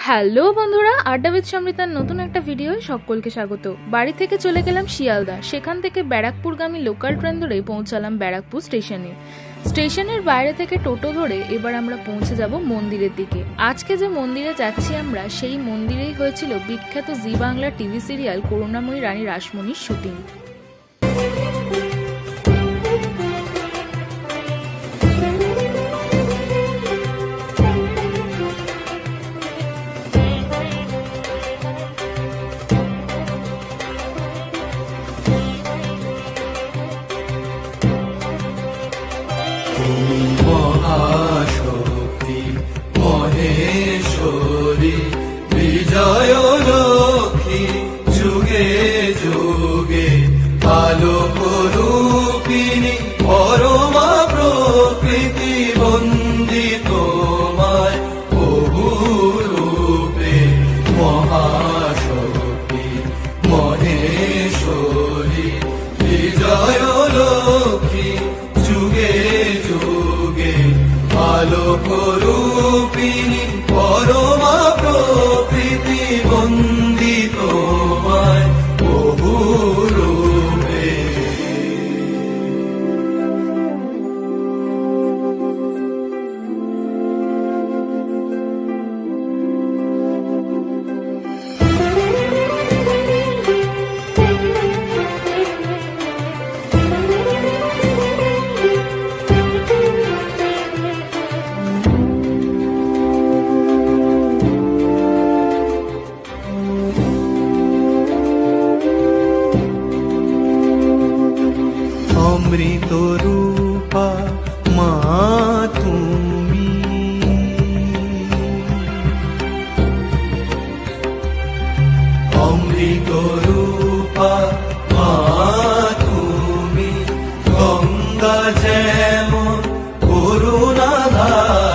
Hello বন্ধুরা, আড্ডাবিদ সমৃতার নতুন একটা ভিডিও সকলকে স্বাগত। বাড়ি থেকে চলে গেলাম শিয়ালদা, সেখান থেকে ব্যারাকপুরগামী লোকাল ট্রেন ধরে পৌঁছালাম ব্যারাকপুর স্টেশনে। স্টেশনের বাইরে থেকে টোটো ধরে এবার আমরা পৌঁছে যাব মন্দিরের দিকে। আজকে যে মন্দিরে যাচ্ছি আমরা, সেই মন্দিরেই হয়েছিল বিখ্যাত জি বাংলা টিভি সিরিয়াল করুণাময়ী রানী রাসমণির শুটিং। মহাশক্তি মহেশ্বরী বিজয় লক্ষ্মী যুগে যুগে আলোক রূপিণী পরমা প্রকৃতি বন্দিত মায় বহু রূপে। মহাশক্তি মহেশ্বরী বিজয় লক্ষ্মী যুগে যুগে আলোক রূপিণী পরমা প্রকৃতি বন্দিত মায় বহু রূপে। অমৃত রূপা মা তুমি, অমৃত রূপা মা তুমি, গঙ্গা যেমন করুণাধার